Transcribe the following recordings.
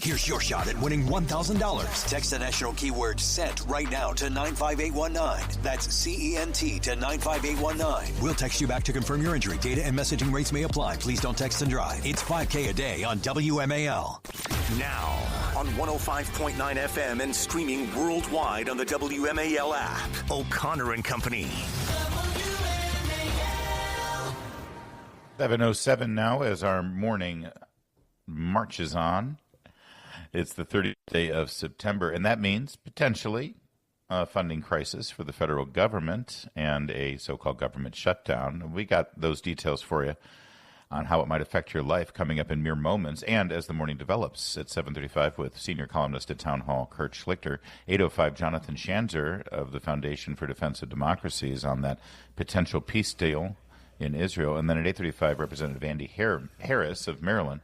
Here's your shot at winning $1,000. Text the national keyword SENT right now to 95819. That's CENT to 95819. We'll text you back to confirm your entry. Data and messaging rates may apply. Please don't text and drive. It's $5K a day on WMAL. Now on 105.9 FM and streaming worldwide on the WMAL app. O'Connor and Company. 7:07 now as our morning marches on. It's the 30th day of September, and that means potentially a funding crisis for the federal government and a so-called government shutdown. We got those details for you on how it might affect your life coming up in mere moments, and as the morning develops at 7:35 with senior columnist at Townhall, Kurt Schlichter. 8:05, Jonathan Shanzer of the Foundation for Defense of Democracy is on that potential peace deal in Israel. And then at 8:35, Representative Andy Harris of Maryland,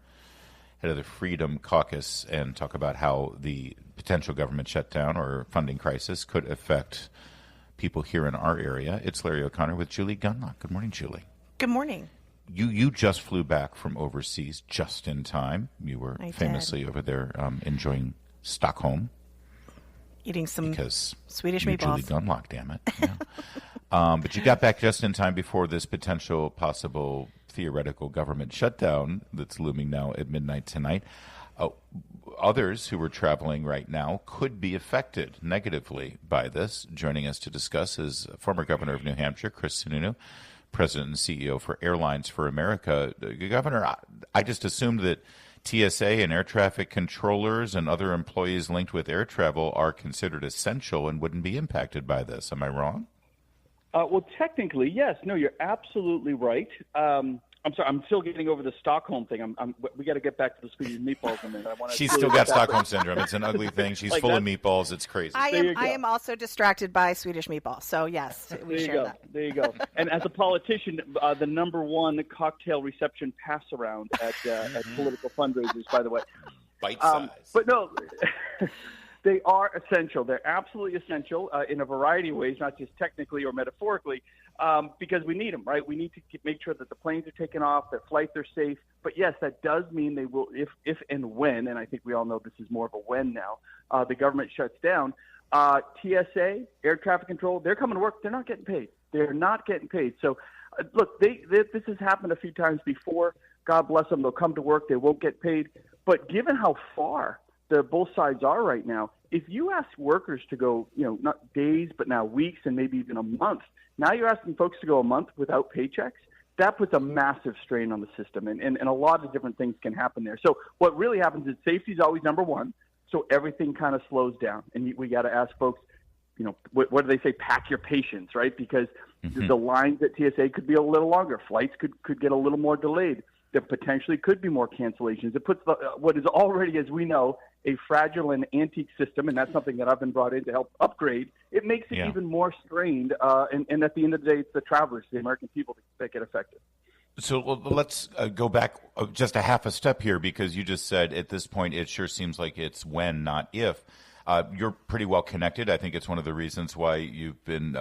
head of the Freedom Caucus, and talk about how the potential government shutdown or funding crisis could affect people here in our area. It's Larry O'Connor with Julie Gunlock. Good morning, Julie. Good morning. You just flew back from overseas just in time. You were famously over there enjoying Stockholm. Eating some Swedish meatballs. Julie Gunlock, damn it. Yeah. But you got back just in time before this potential possible theoretical government shutdown that's looming now at midnight tonight. Others who are traveling right now could be affected negatively by this. Joining us to discuss is former governor of New Hampshire, Chris Sununu, president and CEO for Airlines for America. Governor, I just assumed that TSA and air traffic controllers and other employees linked with air travel are considered essential and wouldn't be impacted by this. Am I wrong? Well, technically, yes. No, you're absolutely right. I'm sorry, I'm still getting over the Stockholm thing. We got to get back to the Swedish meatballs in a minute. She's still got Stockholm syndrome. It's an ugly thing. She's full of meatballs. It's crazy. I am also distracted by Swedish meatballs. So yes, we share that. There you go. And as a politician, the number one cocktail reception pass around at political fundraisers, by the way. Bite size. But no. They are essential. They're absolutely essential in a variety of ways, not just technically or metaphorically, because we need them, right? We need to make sure that the planes are taken off, that flights are safe. But yes, that does mean they will, if and when, and I think we all know this is more of a when now, the government shuts down. TSA, air traffic control, they're coming to work. They're not getting paid. They're not getting paid. So, look, this has happened a few times before. God bless them. They'll come to work. They won't get paid. But given how far both sides are right now, if you ask workers to go, not days, but now weeks and maybe even a month, now you're asking folks to go a month without paychecks, that puts a massive strain on the system, and a lot of different things can happen there. So what really happens is safety is always number one, so everything kind of slows down, and we got to ask folks, what do they say, pack your patience, right? Because the lines at TSA could be a little longer. Flights could get a little more delayed. There potentially could be more cancellations. It puts what is already, as we know, a fragile and antique system, and that's something that I've been brought in to help upgrade. It makes it even more strained, and at the end of the day, it's the travelers, the American people, that get affected. So let's go back just a half a step here, because you just said at this point it sure seems like it's when, not if. You're pretty well connected. I think it's one of the reasons why you've been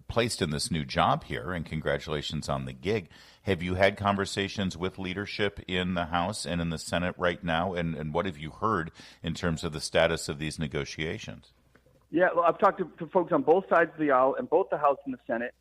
placed in this new job here, and congratulations on the gig. Have you had conversations with leadership in the House and in the Senate right now, and what have you heard in terms of the status of these negotiations? Yeah, well, I've talked to folks on both sides of the aisle, in both the House and the Senate.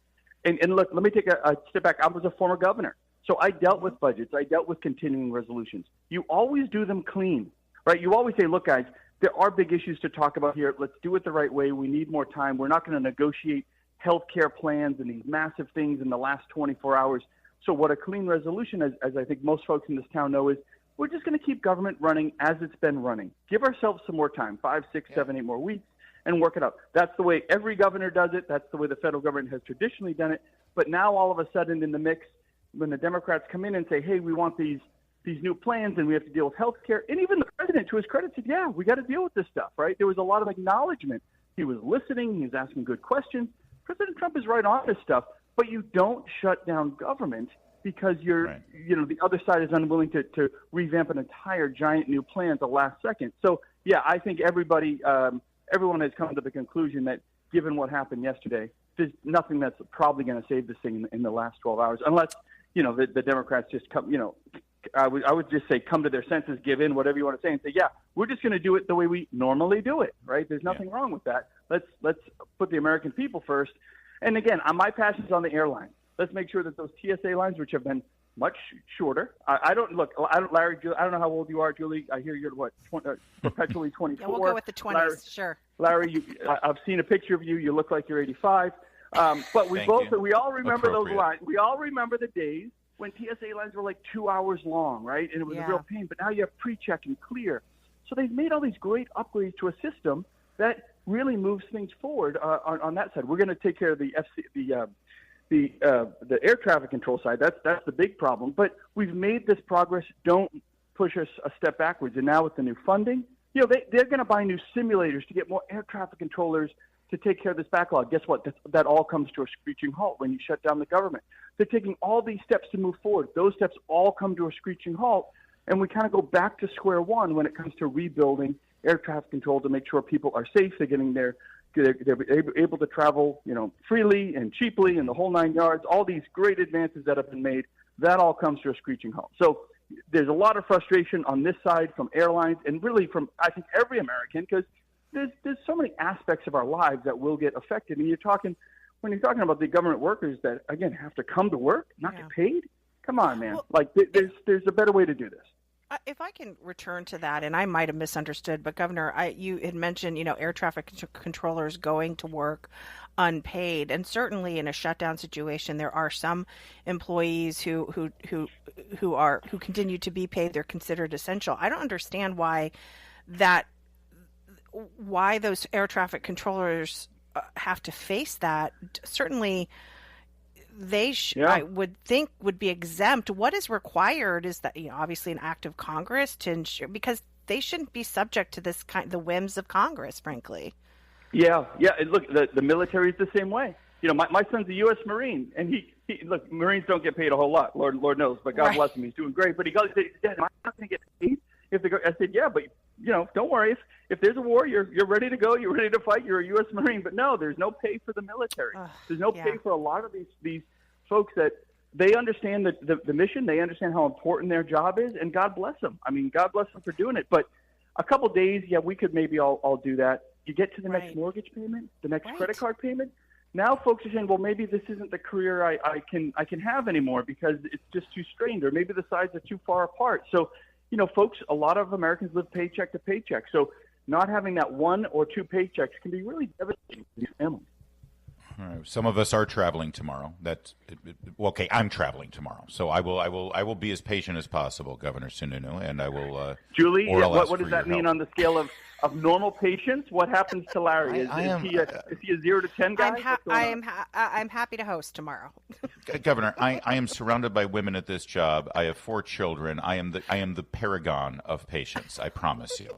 And look, let me take a step back. I was a former governor, so I dealt with budgets. I dealt with continuing resolutions. You always do them clean, right? You always say, look, guys, there are big issues to talk about here. Let's do it the right way. We need more time. We're not going to negotiate health care plans and these massive things in the last 24 hours. So what a clean resolution, as I think most folks in this town know, is we're just going to keep government running as it's been running. Give ourselves some more time, 5, 6, 7, 8 more weeks, and work it out. That's the way every governor does it. That's the way the federal government has traditionally done it. But now all of a sudden in the mix, when the Democrats come in and say, hey, we want these new plans and we have to deal with health care, and even the president, to his credit, said, yeah, we got to deal with this stuff, right? There was a lot of acknowledgement. He was listening. He was asking good questions. President Trump is right on this stuff. But you don't shut down government because the other side is unwilling to revamp an entire giant new plan at the last second. So, yeah, I think everyone has come to the conclusion that given what happened yesterday, there's nothing that's probably going to save this thing in the last 12 hours, unless, the Democrats just come I would just say come to their senses, give in, whatever you want to say, and say, yeah, we're just going to do it the way we normally do it, right? There's nothing wrong with that. Let's put the American people first. And again, my passion is on the airline. Let's make sure that those TSA lines, which have been much shorter. Larry, I don't know how old you are, Julie. I hear you're perpetually 24. Yeah, we'll go with the 20s, Larry, sure. Larry, I've seen a picture of you. You look like you're 85. But we all remember those lines. We all remember the days when TSA lines were like 2 hours long, right? And it was a real pain. But now you have pre-check and clear. So they've made all these great upgrades to a system that really moves things forward on that side. We're going to take care of the air traffic control side. That's the big problem. But we've made this progress. Don't push us a step backwards. And now with the new funding, they're going to buy new simulators to get more air traffic controllers to take care of this backlog. Guess what? That all comes to a screeching halt when you shut down the government. They're taking all these steps to move forward. Those steps all come to a screeching halt, and we kind of go back to square one when it comes to rebuilding air traffic control to make sure people are safe. They're getting they're able to travel, freely and cheaply and the whole 9 yards. All these great advances that have been made, that all comes to a screeching halt. So there's a lot of frustration on this side from airlines and really from, I think, every American, because there's so many aspects of our lives that will get affected. And when you're talking about the government workers that, again, have to come to work, not get paid, come on, man. Well, there's a better way to do this. If I can return to that, and I might have misunderstood, but Governor, you had mentioned, air traffic controllers going to work unpaid, and certainly in a shutdown situation, there are some employees who continue to be paid. They're considered essential. I don't understand why those air traffic controllers have to face that. Certainly, they I would think would be exempt. What is required is that obviously an act of Congress to ensure, because they shouldn't be subject to the whims of Congress, frankly. Yeah. Look, the military is the same way. My son's a U.S. Marine, and he look, Marines don't get paid a whole lot. Lord knows, but God bless him, he's doing great. But he goes, Dad, am I not going to get paid if they go? I said, yeah, but don't worry. If there's a war, you're ready to go. You're ready to fight. You're a U.S. Marine. But no, there's no pay for the military. There's no pay for a lot of these folks that they understand the mission. They understand how important their job is, and God bless them. I mean, God bless them for doing it. But a couple days, we could maybe all do that. You get to the next mortgage payment, the next credit card payment. Now folks are saying, well, maybe this isn't the career I can have anymore because it's just too strained, or maybe the sides are too far apart. So, folks, a lot of Americans live paycheck to paycheck. So not having that one or two paychecks can be really devastating for these families. All right. Some of us are traveling tomorrow. Okay. I'm traveling tomorrow, so I will be as patient as possible, Governor Sununu, and I will. Julie, what does that mean on the scale of normal patience? What happens to Larry? Is he a 0 to 10 guy? I'm happy to host tomorrow. Governor, I am surrounded by women at this job. I have 4 children. I am the paragon of patience. I promise you.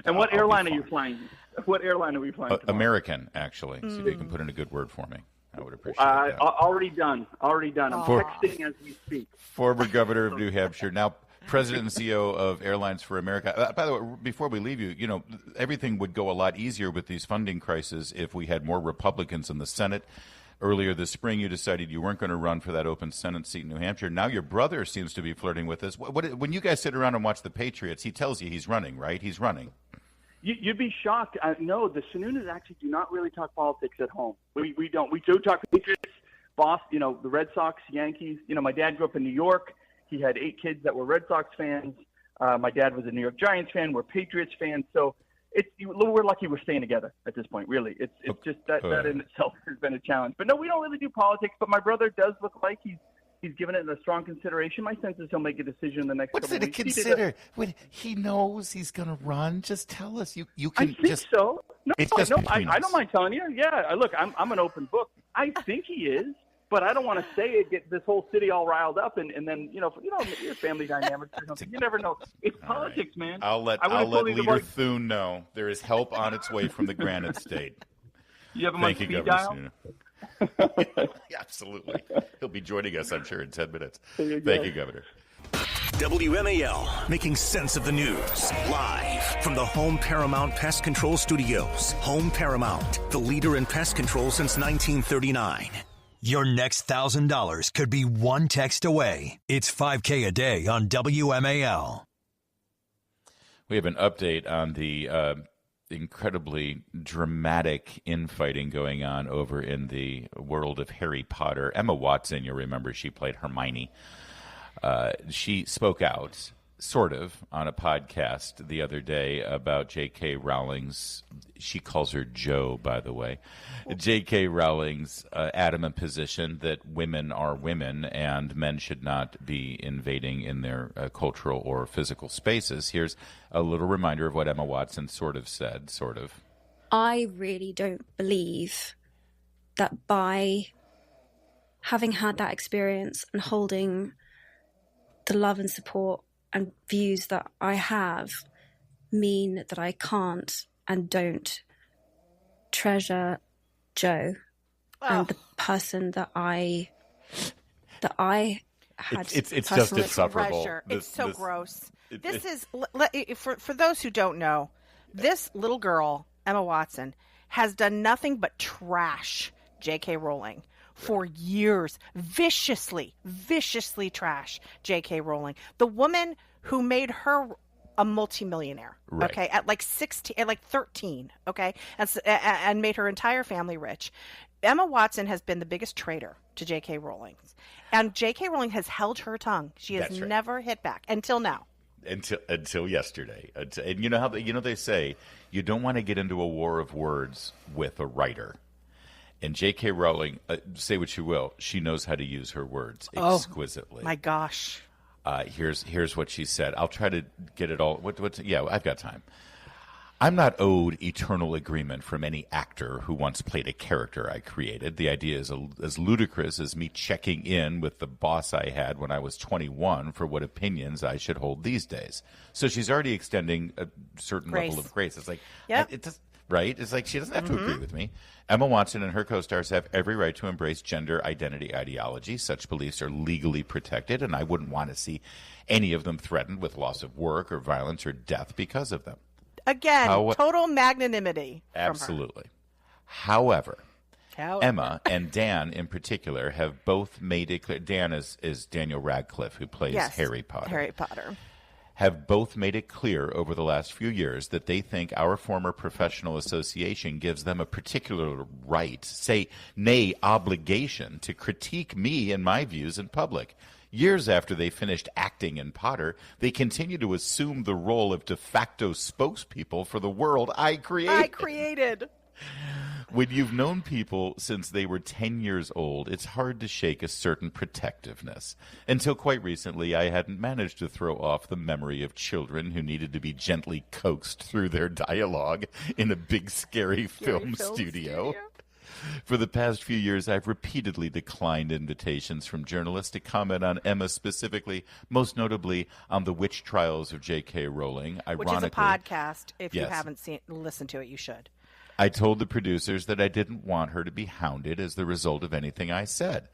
And what airline are you flying? What airline are we flying? American, actually. See if you can put in a good word for me. I would appreciate that. Already done. I'm texting as we speak. Former governor of New Hampshire, now president and CEO of Airlines for America. By the way, before we leave you, everything would go a lot easier with these funding crises if we had more Republicans in the Senate. Earlier this spring, you decided you weren't going to run for that open Senate seat in New Hampshire. Now your brother seems to be flirting with this. When you guys sit around and watch the Patriots, he tells you he's running, right? He's running. You'd be shocked. No, the Sununus actually do not really talk politics at home. We don't. We do talk Patriots, Boston, the Red Sox, Yankees. My dad grew up in New York. He had 8 kids that were Red Sox fans. My dad was a New York Giants fan. We're Patriots fans. So we're lucky we're staying together at this point, really. It's just that in itself has been a challenge. But no, we don't really do politics. But my brother does look like he's given it a strong consideration. My sense is he'll make a decision in the next couple of weeks. What's it to consider? When he knows he's going to run, just tell us. You can. I think so. No, I don't mind telling you. Yeah, look, I'm an open book. I think he is, but I don't want to say it, get this whole city all riled up, and then your family dynamics or something. You never know. It's politics, man. I'll let Leader Thune know there is help on its way from the Granite State. You have him on speed dial? Absolutely. He'll be joining us, I'm sure, in 10 minutes. Thank you, Governor. WMAL, making sense of the news. Live from the Home Paramount Pest Control Studios. Home Paramount, the leader in pest control since 1939. Your next $1,000 could be one text away. It's $5K a day on WMAL. We have an update on the incredibly dramatic infighting going on over in the world of Harry Potter. Emma Watson, you'll remember, she played Hermione. She spoke out, sort of, on a podcast the other day about J.K. Rowling's, she calls her Jo, by the way, J.K. Rowling's adamant position that women are women and men should not be invading in their cultural or physical spaces. Here's a little reminder of what Emma Watson sort of said, I really don't believe that by having had that experience and holding the love and support and views that I have mean that I can't and don't treasure Jo and the person that I had. It's just insufferable. It's so gross. This is, for those who don't know, this little girl, Emma Watson, has done nothing but trash J.K. Rowling for years. Viciously trash J.K. Rowling. The woman who made her a multimillionaire, right, okay, at like 16, at like 13, okay, and made her entire family rich. Emma Watson has been the biggest traitor to J.K. Rowling. And J.K. Rowling has held her tongue. She has never hit back until now. Until yesterday. And you know how they say you don't want to get into a war of words with a writer. And J.K. Rowling, say what you will, she knows how to use her words exquisitely. My gosh. Here's what she said. I'll try to get it all. Yeah, I've got time. I'm not owed eternal agreement from any actor who once played a character I created. The idea is as ludicrous as me checking in with the boss I had when I was 21 for what opinions I should hold these days. So she's already extending a certain level of grace. It's like, right? It's like she doesn't have to agree with me. Emma Watson and her co-stars have every right to embrace gender identity ideology. Such beliefs are legally protected, and I wouldn't want to see any of them threatened with loss of work or violence or death because of them. Again, total magnanimity. Absolutely. However, Emma and Dan in particular have both made it clear. Dan is Daniel Radcliffe, who plays Harry Potter. Harry Potter. Have both made it clear over the last few years that they think our former professional association gives them a particular right, nay, obligation, to critique me and my views in public. Years after they finished acting in Potter, they continue to assume the role of de facto spokespeople for the world I created. When you've known people since they were 10 years old, it's hard to shake a certain protectiveness. Until quite recently, I hadn't managed to throw off the memory of children who needed to be gently coaxed through their dialogue in a big, scary film studio. For the past few years, I've repeatedly declined invitations from journalists to comment on Emma specifically, most notably on the witch trials of J.K. Rowling. Which is a podcast. If you haven't listened to it, you should. I told the producers that I didn't want her to be hounded as the result of anything I said.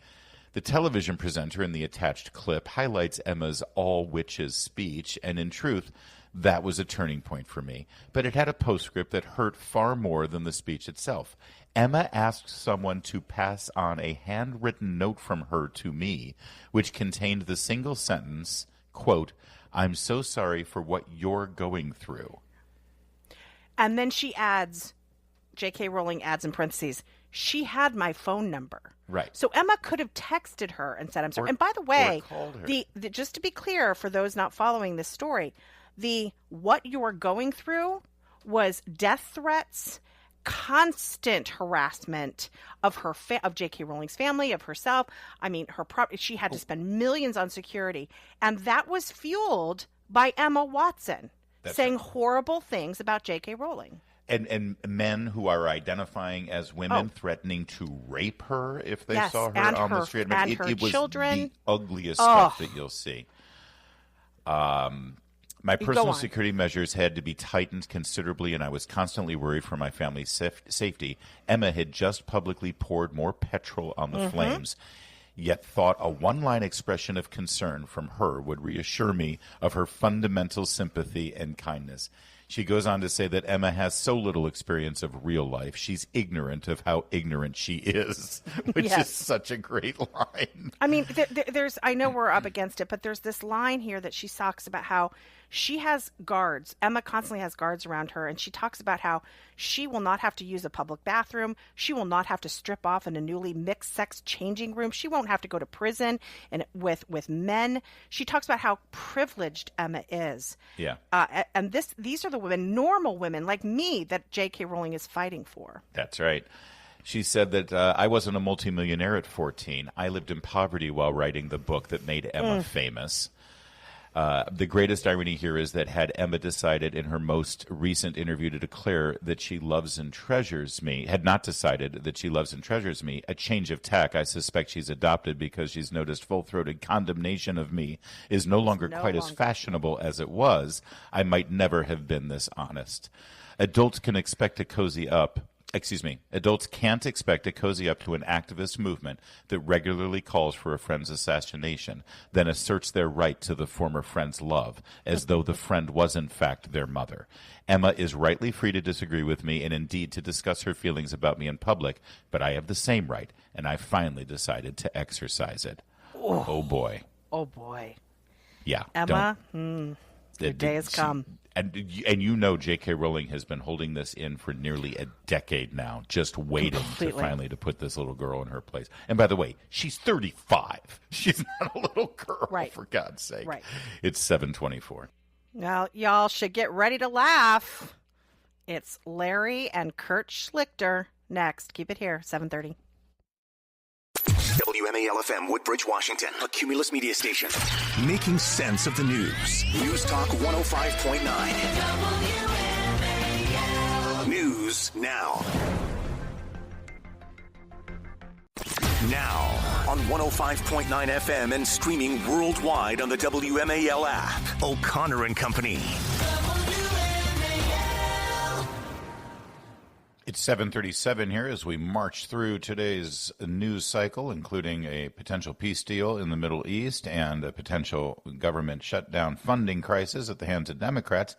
The television presenter in the attached clip highlights Emma's all witches speech, and in truth, that was a turning point for me. But it had a postscript that hurt far more than the speech itself. Emma asked someone to pass on a handwritten note from her to me, which contained the single sentence, quote, "I'm so sorry for what you're going through." And then she adds, J.K. Rowling adds in parentheses, she had my phone number. Right. So Emma could have texted her and said, I'm sorry. And by the way, the just to be clear for those not following this story, the what you're going through was death threats, constant harassment of her of J.K. Rowling's family, of herself. I mean, she had to spend millions on security, and that was fueled by Emma Watson saying horrible things about J.K. Rowling. And men who are identifying as women threatening to rape her if they saw her on the street. I mean, it was the ugliest stuff that you'll see. My personal security measures had to be tightened considerably, and I was constantly worried for my family's safety. Emma had just publicly poured more petrol on the flames. yet thought a one-line expression of concern from her would reassure me of her fundamental sympathy and kindness. She goes on to say that Emma has so little experience of real life, she's ignorant of how ignorant she is, which is such a great line. I mean, there's, I know we're up against it, but there's this line here that she talks about how she has guards. Emma constantly has guards around her, and she talks about how she will not have to use a public bathroom. She will not have to strip off in a newly mixed-sex changing room. She won't have to go to prison and with men. She talks about how privileged Emma is. Yeah. And these are the women, normal women like me, that J.K. Rowling is fighting for. That's right. She said that I wasn't a multimillionaire at 14. I lived in poverty while writing the book that made Emma famous. The greatest irony here is that had Emma decided in her most recent interview to declare that she loves and treasures me, had not decided that she loves and treasures me, a change of tack I suspect she's adopted because she's noticed full-throated condemnation of me is no longer quite as fashionable as it was, I might never have been this honest. Adults can't expect to cozy up to an activist movement that regularly calls for a friend's assassination, then asserts their right to the former friend's love, as though the friend was in fact their mother. Emma is rightly free to disagree with me and indeed to discuss her feelings about me in public, but I have the same right, and I finally decided to exercise it. Oh boy. Oh boy. Yeah. Emma, your day has come. And you know J.K. Rowling has been holding this in for nearly a decade now, just waiting to put this little girl in her place. And by the way, she's 35. She's not a little girl, for God's sake. Right. It's 7:24. Well, y'all should get ready to laugh. It's Larry and Kurt Schlichter next. Keep it here, 7:30. WMAL-FM, Woodbridge, Washington, a Cumulus media station. Making sense of the news. News Talk 105.9. News now. Now on 105.9 FM and streaming worldwide on the WMAL app. O'Connor and Company. It's 7:37 here as we march through today's news cycle, including a potential peace deal in the Middle East and a potential government shutdown funding crisis at the hands of Democrats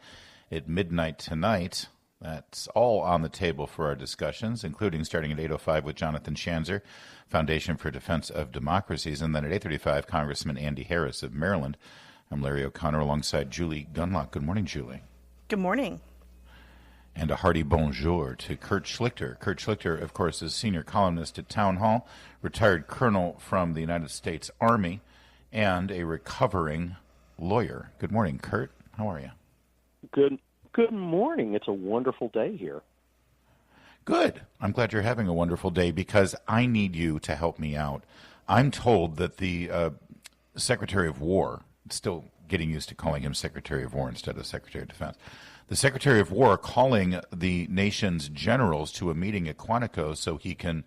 at midnight tonight. That's all on the table for our discussions, including starting at 8:05 with Jonathan Schanzer, Foundation for Defense of Democracies, and then at 8:35, Congressman Andy Harris of Maryland. I'm Larry O'Connor alongside Julie Gunlock. Good morning, Julie. Good morning. And a hearty bonjour to Kurt Schlichter. Kurt Schlichter, of course, is senior columnist at Townhall, retired colonel from the United States Army, and a recovering lawyer. Good morning, Kurt. How are you? Good morning. It's a wonderful day here. Good. I'm glad you're having a wonderful day because I need you to help me out. I'm told that the Secretary of War, still getting used to calling him Secretary of War instead of Secretary of Defense, the Secretary of War calling the nation's generals to a meeting at Quantico so he can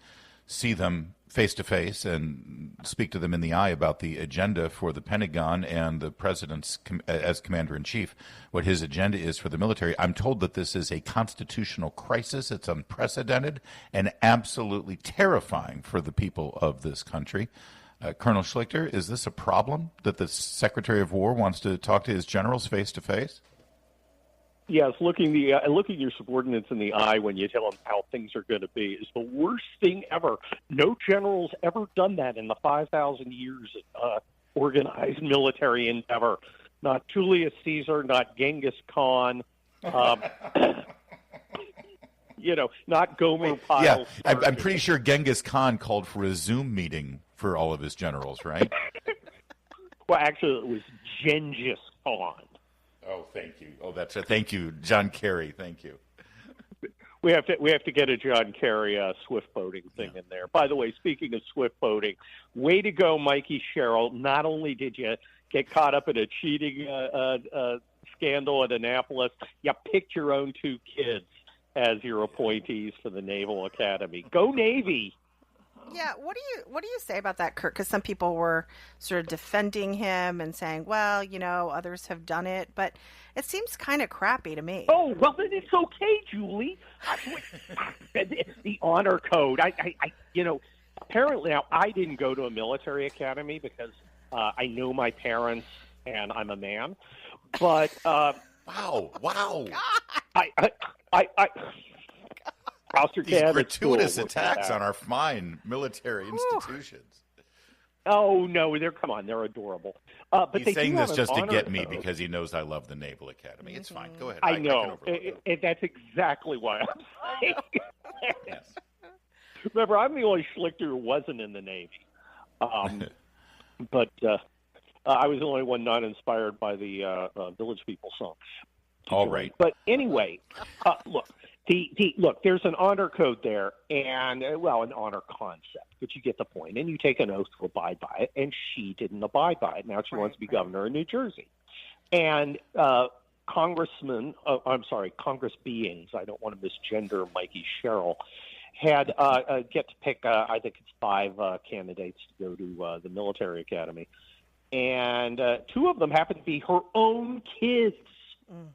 see them face-to-face and speak to them in the eye about the agenda for the Pentagon and the President's, as Commander-in-Chief, what his agenda is for the military. I'm told that this is a constitutional crisis. It's unprecedented and absolutely terrifying for the people of this country. Colonel Schlichter, is this a problem that the Secretary of War wants to talk to his generals face-to-face? Yes, looking your subordinates in the eye when you tell them how things are going to be is the worst thing ever. No general's ever done that in the 5,000 years of organized military endeavor. Not Julius Caesar, not Genghis Khan, not Gomer Pyle. Yeah, I'm pretty sure Genghis Khan called for a Zoom meeting for all of his generals, right? Well, actually, it was Genghis Khan. Oh, thank you. Oh, that's it. Thank you, John Kerry. Thank you. We have to get a John Kerry swift boating thing in there. By the way, speaking of swift boating, way to go, Mikey Sherrill. Not only did you get caught up in a cheating scandal at Annapolis, you picked your own two kids as your appointees for the Naval Academy. Go Navy! Yeah, what do you say about that, Kurt? Because some people were sort of defending him and saying, well, others have done it, but it seems kind of crappy to me. Oh, well, then it's okay, Julie. The honor code. apparently, now I didn't go to a military academy because I know my parents and I'm a man. But wow. I foster These care gratuitous attacks on our fine military institutions. Oh no, they're adorable. But he's they saying do this have just an to get honor me code. because he knows I love the Naval Academy. It's fine. Go ahead. I know. can overlook it. That's exactly why I'm saying. Yes. Remember, I'm the only Schlicter who wasn't in the Navy. But I was the only one not inspired by the Village People song. All right. But anyway, look, look, there's an honor code there, and an honor concept, but you get the point, and you take an oath to abide by it, and she didn't abide by it. Now she wants to be governor of New Jersey, and Congress beings, I don't want to misgender Mikey Sherrill, had get to pick, I think it's 5 candidates to go to the military academy, and 2 of them happen to be her own kids.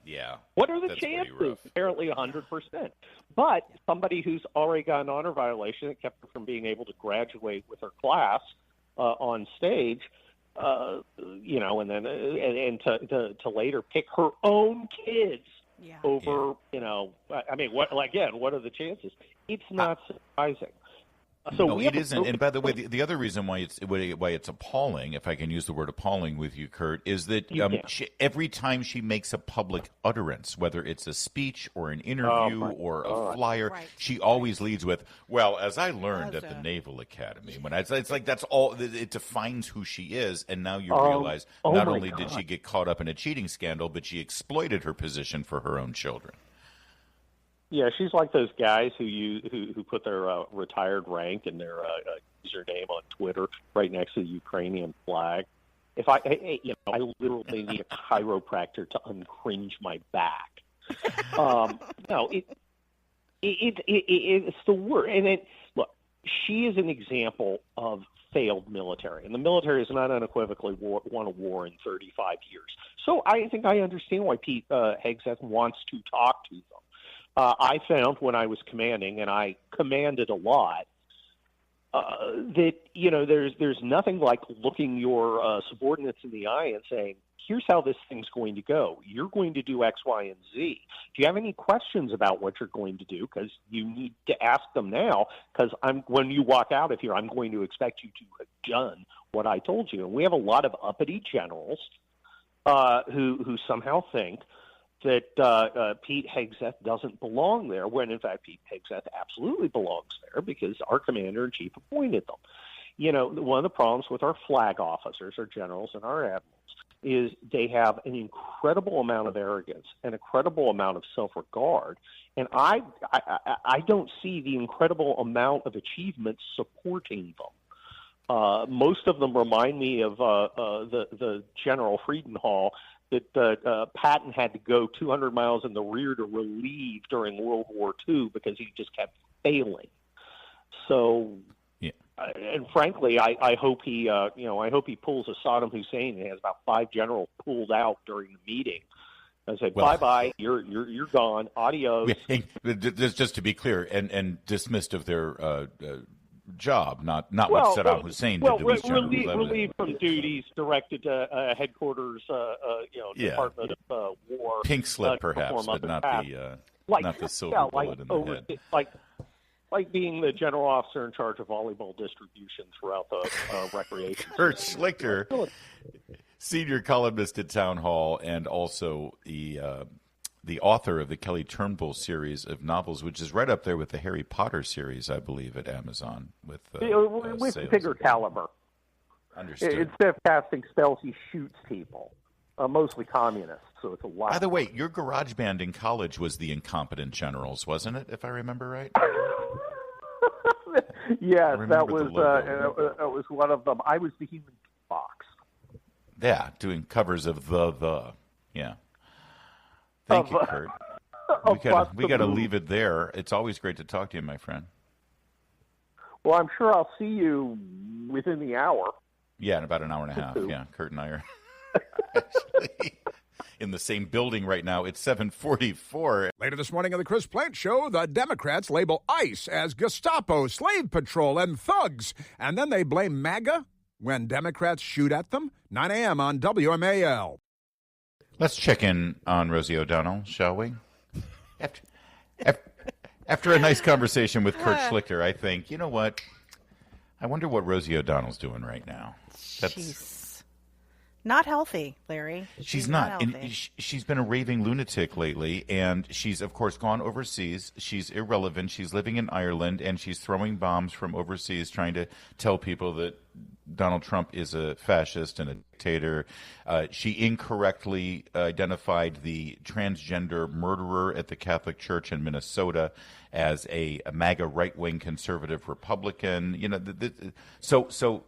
Yeah. What are the chances? Apparently 100%. But somebody who's already got an honor violation that kept her from being able to graduate with her class on stage, and then to later pick her own kids over, I mean, what are the chances? It's not surprising. So no, it isn't. And by the way, the other reason why it's appalling, if I can use the word appalling with you, Kurt, is that every time she makes a public utterance, whether it's a speech or an interview or a flyer, she always leads with, "Well, as I learned at the Naval Academy," when it's like that's all. It defines who she is, and now you realize not only did she get caught up in a cheating scandal, but she exploited her position for her own children. Yeah, she's like those guys who put their retired rank and their username on Twitter right next to the Ukrainian flag. If I literally need a chiropractor to uncringe my back. No, it's the word. And then look, she is an example of failed military, and the military has not unequivocally won a war in 35 years. So I think I understand why Pete Hegseth wants to talk to them. I found when I was commanding, and I commanded a lot, that there's nothing like looking your subordinates in the eye and saying, "Here's how this thing's going to go. You're going to do X, Y, and Z. Do you have any questions about what you're going to do? Because you need to ask them now. Because when you walk out of here, I'm going to expect you to have done what I told you." And we have a lot of uppity generals who somehow think that Pete Hegseth doesn't belong there, when in fact Pete Hegseth absolutely belongs there because our commander-in-chief appointed them. One of the problems with our flag officers, our generals, and our admirals is they have an incredible amount of arrogance, an incredible amount of self-regard, and I don't see the incredible amount of achievement supporting them. Most of them remind me of the General Friedenthal that Patton had to go 200 miles in the rear to relieve during World War II because he just kept failing. So, and frankly, I hope he, I hope he pulls a Saddam Hussein and has about 5 generals pulled out during the meeting and say, "Bye-bye, you're gone, adios." Just to be clear, and dismissed of their job, not what Saddam Hussein did to his generals. Relieved from duties, directed to headquarters, Department of War. Pink slip, perhaps, but not the silver bullet in the head. Like being the general officer in charge of volleyball distribution throughout the recreation. Kurt Schlichter, senior columnist at Townhall, and also the author of the Kelly Turnbull series of novels, which is right up there with the Harry Potter series, I believe, at Amazon. With bigger caliber. Understood. Instead of casting spells, he shoots people, mostly communists, so it's a lot. By the way, your garage band in college was the Incompetent Generals, wasn't it, if I remember right? Yes, that was one of them. I was the Human Fox. Yeah, doing covers of the. Yeah. Thank you, Kurt. We got to leave it there. It's always great to talk to you, my friend. Well, I'm sure I'll see you within the hour. Yeah, in about an hour and a half. Yeah, Kurt and I are actually. in the same building right now. It's 7:44. Later this morning on the Chris Plante Show, the Democrats label ICE as Gestapo, Slave Patrol, and thugs. And then they blame MAGA when Democrats shoot at them. 9 a.m. on WMAL. Let's check in on Rosie O'Donnell, shall we? After a nice conversation with Kurt Schlichter, I think, you know what? I wonder what Rosie O'Donnell's doing right now. She's not healthy, Larry. She's not. healthy. And she's been a raving lunatic lately, and she's, of course, gone overseas. She's irrelevant. She's living in Ireland, and she's throwing bombs from overseas, trying to tell people that Donald Trump is a fascist and a dictator. She incorrectly identified the transgender murderer at the Catholic Church in Minnesota as a MAGA right-wing conservative Republican. You know, so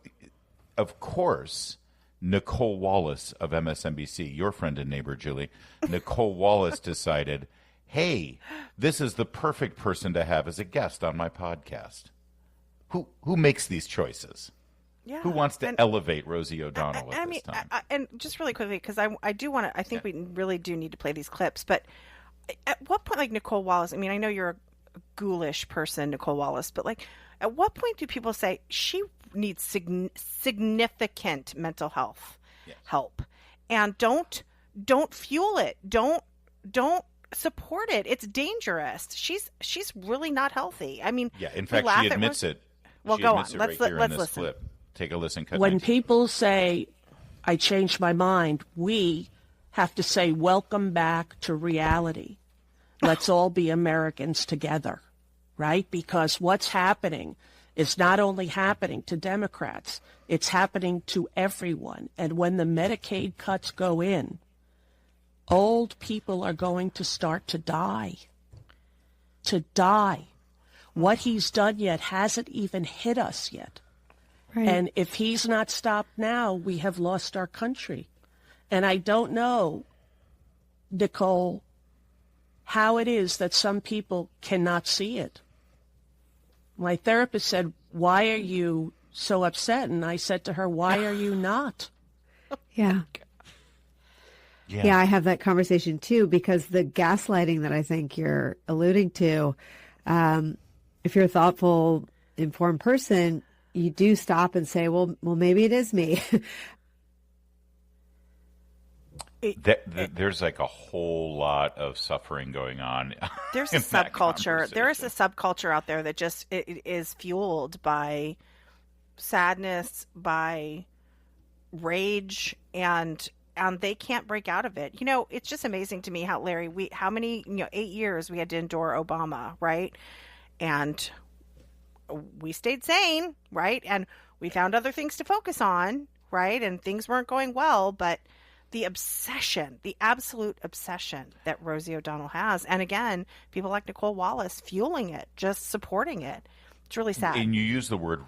of course, Nicole Wallace of MSNBC, your friend and neighbor, Julie, Nicole Wallace decided, hey, this is the perfect person to have as a guest on my podcast. Who makes these choices? Yeah. Who wants to elevate Rosie O'Donnell at this time? And just really quickly, because I do want to, I think we really do need to play these clips, but at what point, like Nicole Wallace, I mean, I know you're a ghoulish person, Nicole Wallace, but like, at what point do people say she needs significant mental health help, and don't fuel it, don't support it? It's dangerous. She's really not healthy. I mean, yeah. In fact, she admits it. Well, go on. Let's listen. Clip. Take a listen. When people say, "I changed my mind," we have to say, "Welcome back to reality. Let's all be Americans together." Right? Because what's happening is not only happening to Democrats, it's happening to everyone. And when the Medicaid cuts go in, old people are going to start to die. To die. What he's done yet hasn't even hit us yet. Right. And if he's not stopped now, we have lost our country. And I don't know, Nicole, how it is that some people cannot see it. My therapist said, "Why are you so upset?" And I said to her, "Why are you not?" Yeah. Yeah, I have that conversation too, because the gaslighting that I think you're alluding to, if you're a thoughtful, informed person, you do stop and say, well, maybe it is me. There's like a whole lot of suffering going on. There's a subculture. There is a subculture out there that just is fueled by sadness, by rage, and they can't break out of it. You know, it's just amazing to me how, Larry, how many 8 years we had to endure Obama, right? And we stayed sane, right? And we found other things to focus on, right? And things weren't going well, but the obsession, the absolute obsession that Rosie O'Donnell has, and again, people like Nicole Wallace fueling it, just supporting it. It's really sad. And you use the word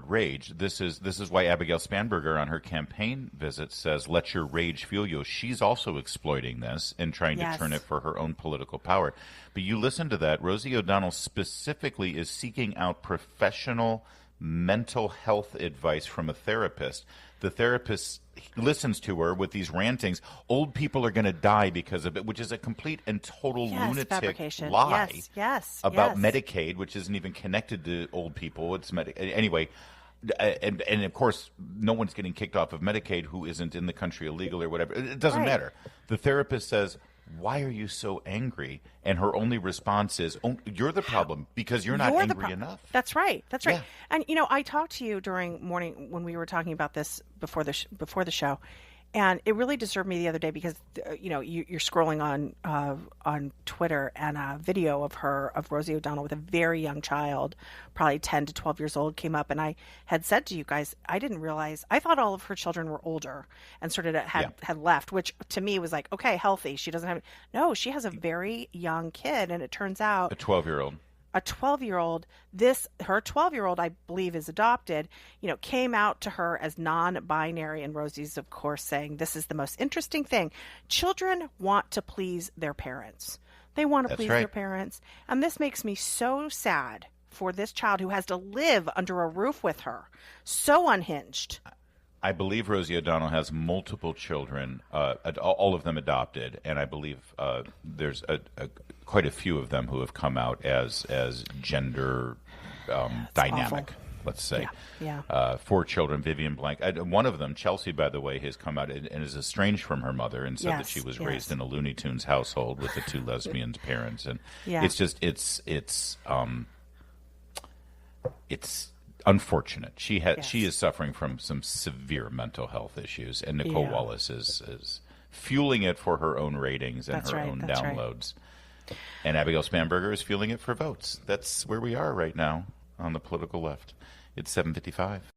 rage. This is why Abigail Spanberger on her campaign visit says, "Let your rage fuel you." She's also exploiting this and trying to turn it for her own political power. But you listen to that. Rosie O'Donnell specifically is seeking out professional mental health advice from a therapist. The therapist listens to her with these rantings. Old people are going to die because of it, which is a complete and total lunatic lie about Medicaid, which isn't even connected to old people. It's anyway. And of course, no one's getting kicked off of Medicaid who isn't in the country illegal or whatever. It doesn't matter. The therapist says, "Why are you so angry?" And her only response is, "Oh, you're the problem because you're not angry enough." That's right. That's right. Yeah. And I talked to you during morning when we were talking about this before the show, and it really disturbed me the other day because you're scrolling on Twitter, and a video of Rosie O'Donnell with a very young child, probably 10 to 12 years old, came up, and I had said to you guys, I didn't realize, I thought all of her children were older and sort of had left, which to me was like, okay, healthy. She doesn't have, no, she has a very young kid, and it turns out a 12-year-old. Her 12-year-old, I believe, is adopted, came out to her as non-binary. And Rosie's, of course, saying this is the most interesting thing. Children want to please their parents. They want to please their parents. And this makes me so sad for this child who has to live under a roof with her. So unhinged. I believe Rosie O'Donnell has multiple children, all of them adopted, and I believe there's quite a few of them who have come out as gender dynamic. Awful. Let's say. Yeah. 4 children, Vivian Blank. One of them, Chelsea, by the way, has come out and is estranged from her mother and said that she was raised in a Looney Tunes household with the 2 lesbian parents. And it's just, it's unfortunate. She is suffering from some severe mental health issues, and Nicole Wallace is fueling it for her own ratings and her own downloads. Right. And Abigail Spanberger is fueling it for votes. That's where we are right now on the political left. It's 7:55.